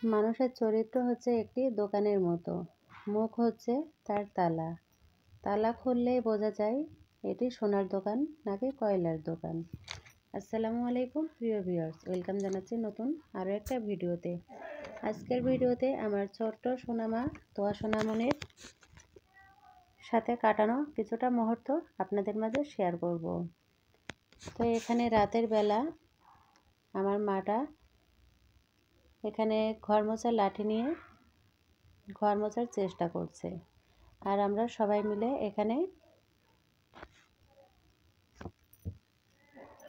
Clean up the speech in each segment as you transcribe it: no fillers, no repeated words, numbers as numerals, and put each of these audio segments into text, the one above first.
মানুষের চরিত্র হচ্ছে একটি দোকানের মতো। মুখ হচ্ছে তার তালা। তালা খুললেই বোঝা যায় এটি সোনার দোকান নাকি কয়লার দোকান। আসসালামু আলাইকুম প্রিয় ভিউয়ার্স, ওয়েলকাম জানাচ্ছি নতুন আরও একটা ভিডিওতে। আজকের ভিডিওতে আমার ছোট্ট সোনামা তোয়া সোনামনির সাথে কাটানো কিছুটা মুহূর্ত আপনাদের মাঝে শেয়ার করব। তো এখানে রাতের বেলা আমার মাটা এখানে ঘর মোছার লাঠি নিয়ে ঘর মোছার চেষ্টা করছে, আর আমরা সবাই মিলে এখানে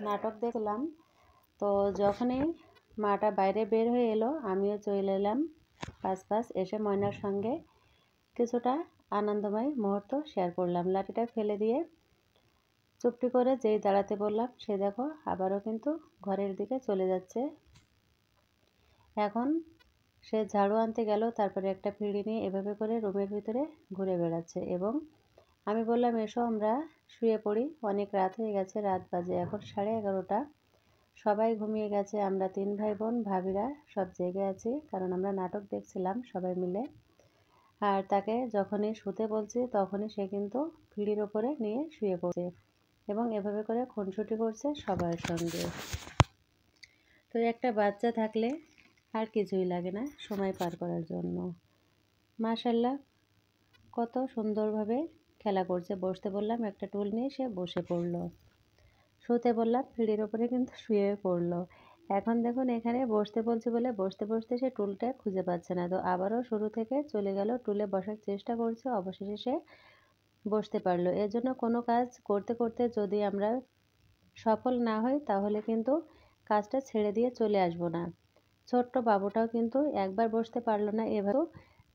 নাটক দেখলাম। তো যখনই মাটা বাইরে বের হয়ে এলো, আমিও চলে এলাম পাশ এসে ময়নার সঙ্গে কিছুটা আনন্দময় মুহূর্ত শেয়ার করলাম। লাঠিটা ফেলে দিয়ে চুপটি করে যেই দাঁড়াতে বললাম, সে দেখো আবারও কিন্তু ঘরের দিকে চলে যাচ্ছে। এখন সে ঝাড়ু আনতে গেল, তারপরে একটা পিঁড়ি নিয়ে এভাবে করে রুমের ভিতরে ঘুরে বেড়াচ্ছে। এবং আমি বললাম, এসো আমরা শুয়ে পড়ি, অনেক রাত হয়ে গেছে, রাত বাজে এখন 11:30। সবাই ঘুমিয়ে গেছে, আমরা 3 ভাই বোন ভাবিরা সব জেগে আছি, কারণ আমরা নাটক দেখছিলাম সবাই মিলে। আর তাকে যখনই শুতে বলছি তখনই সে কিন্তু পিঁড়ির ওপরে নিয়ে শুয়ে পড়ছে এবং এভাবে করে খুনসুটি করছে সবার সঙ্গে। তো একটা বাচ্চা থাকলে আর কিছুই লাগে না সময় পার করার জন্য। মাশাআল্লাহ, কত সুন্দরভাবে খেলা করছে। বসতে বললাম একটা টুল নিয়ে, সে বসে পড়লো। শুতে বললাম, পিঁড়ির ওপরে কিন্তু শুয়ে পড়লো। এখন দেখুন এখানে বসতে বলছি বলে বসতে বসতে সে টুলটা খুঁজে পাচ্ছে না। তো আবারও শুরু থেকে চলে গেল, টুলে বসার চেষ্টা করছে, অবশেষে সে বসতে পারলো। এর জন্য কোনো কাজ করতে করতে যদি আমরা সফল না হই তাহলে কিন্তু কাজটা ছেড়ে দিয়ে চলে আসবো না। ছোট্ট বাবুটাও কিন্তু একবার বসতে পারলো না, এভাবেও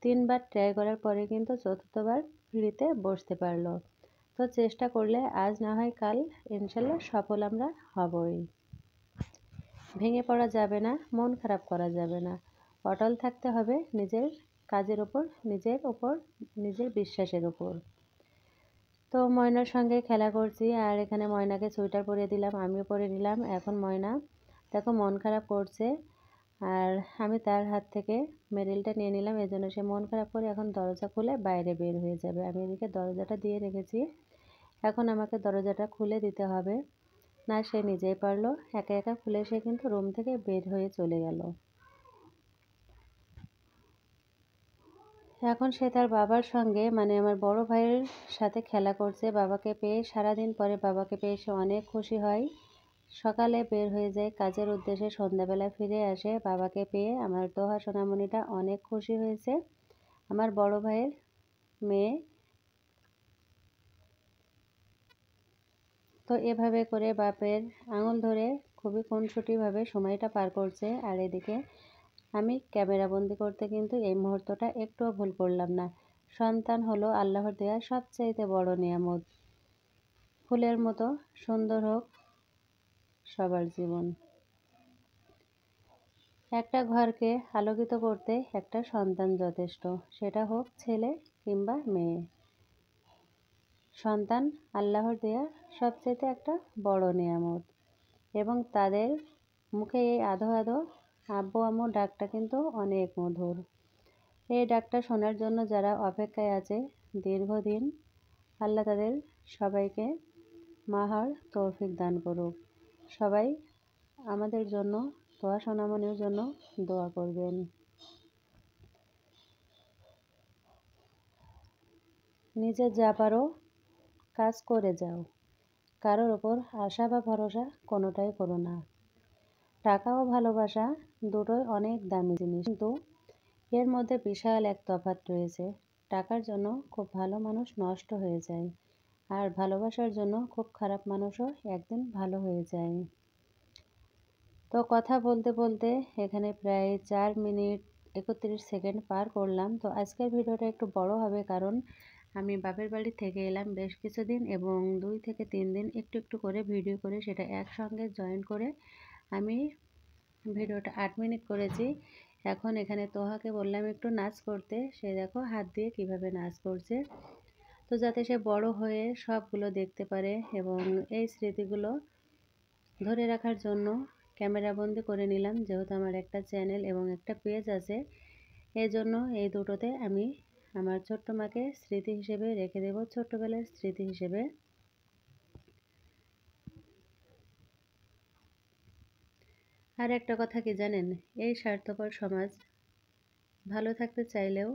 3 বার ট্রাই করার পরে কিন্তু চতুর্থবার পিঁড়িতে বসতে পারলো। তো চেষ্টা করলে আজ না হয় কাল ইনশাল্লাহ সফল আমরা হবই। ভেঙে পড়া যাবে না, মন খারাপ করা যাবে না, অটল থাকতে হবে নিজের কাজের ওপর, নিজের বিশ্বাসের ওপর। তো ময়নার সঙ্গে খেলা করছি, আর এখানে ময়নাকে সোয়েটার পরিয়ে দিলাম, আমিও পরে নিলাম। এখন ময়না দেখো মন খারাপ করছে, আর আমি তার হাত থেকে মেডেলটা নিয়ে নিলাম। এজন্য সে মন খারাপ করে এখন দরজা খুলে বাইরে বের হয়ে যাবে। আমি এদিকে দরজাটা দিয়ে রেখেছি, এখন আমাকে দরজাটা খুলে দিতে হবে। না, সে নিজেই পারলো, একা একা খুলে সে কিন্তু রুম থেকে বের হয়ে চলে গেল। এখন সে তার বাবার সঙ্গে মানে আমার বড় ভাইয়ের সাথে খেলা করছে। বাবাকে পেয়ে সারাদিন পরে বাবাকে পেয়ে সে অনেক খুশি হয়। সকালে বের হয়ে যায় কাজের উদ্দেশ্যে, সন্ধ্যাবেলা ফিরে আসে। বাবাকে পেয়ে আমার তোহা সোনামণিটা অনেক খুশি হয়েছে, আমার বড় ভাইয়ের মেয়ে। তো এভাবে করে বাপের আঙুল ধরে খুবই খুনসুটিভাবে সময়টা পার করছে। আর এদিকে আমি ক্যামেরাবন্দি করতে কিন্তু এই মুহূর্তটা একটুও ভুল করলাম না। সন্তান হলো আল্লাহর দেয়া সবচাইতে বড় নিয়ামত। ফুলের মতো সুন্দর হোক সবার জীবন। একটা ঘরকে আলোকিত করতে একটা সন্তান যথেষ্ট, সেটা হোক ছেলে কিংবা মেয়ে। সন্তান আল্লাহর দেয়া সবচাইতে একটা বড় নিয়ামত, এবং তাদের মুখে এই আধো আধো আব্বু আম্মু ডাকটা কিন্তু অনেক মধুর। এই ডাকটা শোনার জন্য যারা অপেক্ষায় আছে দীর্ঘদিন, আল্লাহ তাদের সবাইকে মাহার তৌফিক দান করুক। সবাই আমাদের জন্য, তোয়া সোনামণির জন্য দোয়া করবেন। নিজে যা পারো কাজ করে যাও, কারোর ওপর আশা বা ভরসা কোনোটাই করো না। টাকা ও ভালোবাসা দুটোই অনেক দামি জিনিস, কিন্তু এর মধ্যে বিশাল এক তফাৎ রয়েছে। টাকার জন্য খুব ভালো মানুষ নষ্ট হয়ে যায়, আর ভালোবাসার জন্য খুব খারাপ মানুষও একদিন ভালো হয়ে যায়। তো কথা বলতে বলতে এখানে প্রায় 4 মিনিট 31 সেকেন্ড পার করলাম। তো আজকের ভিডিওটা একটু বড় হবে, কারণ আমি বাপের বাড়ি থেকে এলাম বেশ কিছুদিন, এবং 2 থেকে 3 দিন একটু একটু করে ভিডিও করে সেটা একসঙ্গে জয়েন করে আমি ভিডিওটা 8 মিনিট করেছি। এখন এখানে তোহাকে বললাম একটু নাচ করতে, সে দেখো হাত দিয়ে কিভাবে নাচ করছে। তো যাতে সে বড় হয়ে সবগুলো দেখতে পারে এবং এই স্মৃতিগুলো ধরে রাখার জন্য ক্যামেরা বন্দি করে নিলাম, যেহেতু আমার একটা চ্যানেল এবং একটা পেজ আছে। এই জন্য এই দুটোতে আমি আমার ছোট্ট মাকে স্মৃতি হিসেবে রেখে দেব, ছোট্টবেলার স্মৃতি হিসেবে। আর একটা কথা কি জানেন, এই স্বার্থপর সমাজ ভালো থাকতে চাইলেও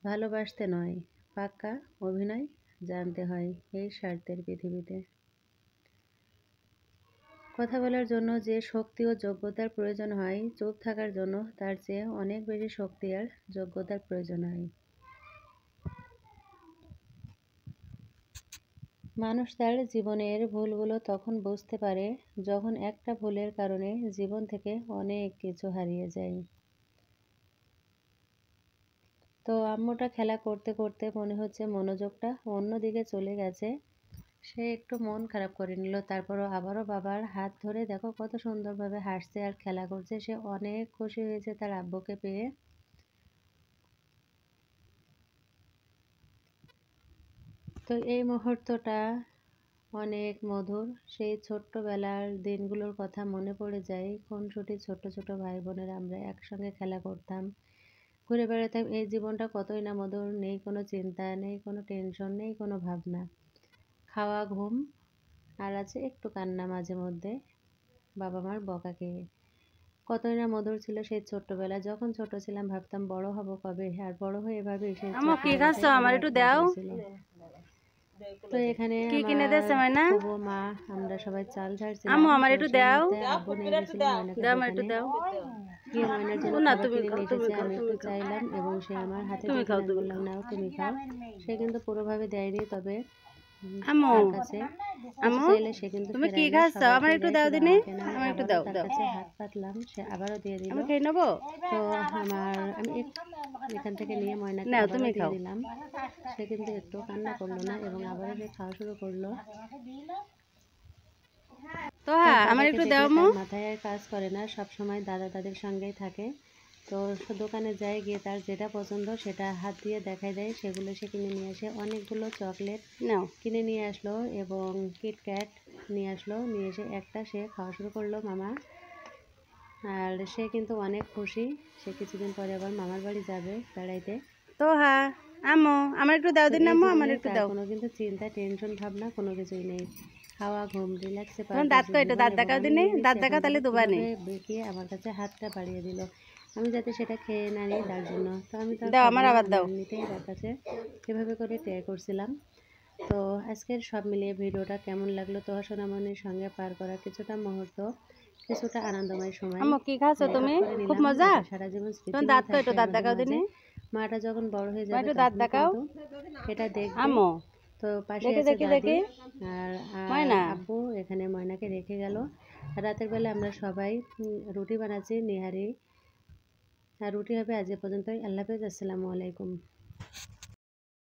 ভালোবাসতে নয়, পাক্কা অভিনয় জানতে হয় এই স্বার্থের পৃথিবীতে। কথা বলার জন্য যে শক্তি ও যোগ্যতার প্রয়োজন হয়, চুপ থাকার জন্য তার চেয়ে অনেক বেশি শক্তি আর যোগ্যতার প্রয়োজন হয়। মানুষ তার জীবনের ভুলগুলো তখন বুঝতে পারে যখন একটা ভুলের কারণে জীবন থেকে অনেক কিছু হারিয়ে যায়। তো আম্মুটা খেলা করতে করতে মনে হচ্ছে মনোযোগটা অন্যদিকে চলে গেছে। সে একটু মন খারাপ করে নিল, তারপরও আবারও বাবার হাত ধরে দেখো কত সুন্দরভাবে হাসছে আর খেলা করছে। সে অনেক খুশি হয়েছে তার আব্বুকে পেয়ে। তো এই মুহূর্তটা অনেক মধুর। সেই ছোট্টবেলার দিনগুলোর কথা মনে পড়ে যায়। খুনসুটি ছোট ছোট ভাই বোনেরা আমরা একসঙ্গে খেলা করতাম, ঘুরে বেড়াতাম। এই জীবনটা কতই না মধুর, নেই কোনো চিন্তা, নেই কোনো টেনশন, নেই কোনো ভাবনা, খাওয়া ঘুম আর আছে একটু কান্না মাঝে মধ্যে বাবা মার বকা খেয়ে। কতই না মধুর ছিল সেই ছোট্টবেলা। যখন ছোট ছিলাম ভাবতাম বড় হব কবে, আর বড় হয়ে এভাবেই সেই ছোট্টবেলাটাই আমার একটু ছিল। তো এখানে আমার ফুফু মা আমরা সবাই চাল ঝাড়ছিলাম। আব্বু নিয়ে গেছিল ময়নাকে দোকানে, গিয়ে ময়নার জন্য খাবার কিনে নিয়ে এসেছে। আমি একটু চাইলাম এবং সে আমার হাতে দিয়েছিল। আমি বললাম নাও তুমি খাও। সে কিন্তু পুরোভাবে দেয়নি, তবে তার কাছে চাইলে সে কিন্তু ফেরায় না, সবাইকে দেয়, শুধু আমাকে না। আমি আবারও তার কাছে হাত পাতলাম, সে আবারও দিয়ে দিল। তো আমি এখান থেকে নিয়ে ময়নাকে আবারও দিয়ে দিলাম। সে কিন্তু একটু কান্না করলো না এবং আবারও সে খাওয়া শুরু করলো। তো আমার একটু মাথায় আর কাজ করে না, সব সময় দাদা দাদির সঙ্গেই থাকে। তো দোকানে যায়, গিয়ে তার যেটা পছন্দ সেটা হাত দিয়ে দেখায় দেয়, সেগুলো সে কিনে নিয়ে আসে। অনেকগুলো চকলেট কিনে নিয়ে আসলো এবং কিটক্যাট নিয়ে আসলো। নিয়ে এসে একটা সে খাওয়া শুরু করলো মামা। আর সে কিন্তু অনেক খুশি। সে কিছুদিন পরে আবার মামার বাড়ি যাবে বেড়াইতে। তো হ্যাঁ আম্মু আমার একটু দাও দিন, আম্মু আমার একটু দাও। কোনো কিন্তু চিন্তা টেনশন ভাবনা কোনো কিছুই নেই, খাওয়া ঘুম রিল্যাক্সে পার। দাঁত কয়টা দাঁত দেখাও দিনে, দাঁত দেখা তাহলে দুবানি বেঁকিয়ে আমার কাছে হাতটা বাড়িয়ে দিল, আমি যাতে সেটা খেয়ে না নিই তার জন্য। তো আমি তো দাও আমার আবার দাও নিতেই তার কাছে এভাবে করে ট্রাই করছিলাম। তো আজকের সব মিলিয়ে ভিডিওটা কেমন লাগলো? তো সোনামণির সঙ্গে পার করা কিছুটা মুহূর্ত, কিছুটা আনন্দময় সময়। কি খাচ্ছো তুমি? খুব মজা, সারা জীবন স্মৃতি দাঁত কয়টা দাঁত দেখাও দিনে। মাটা যখন বড় হয়ে যাবে দাঁত দেখাও এটা দেখবে। তো পাশে আছে দাদি আর আব্বু এখানে ময়নাকে রেখে গেল। রাতের বেলা আমরা সবাই রুটি বানাচ্ছি, নিহারি। আর রুটি হবে আজ এ পর্যন্তই। আল্লাহ হাফেজ, আসসালামু আলাইকুম।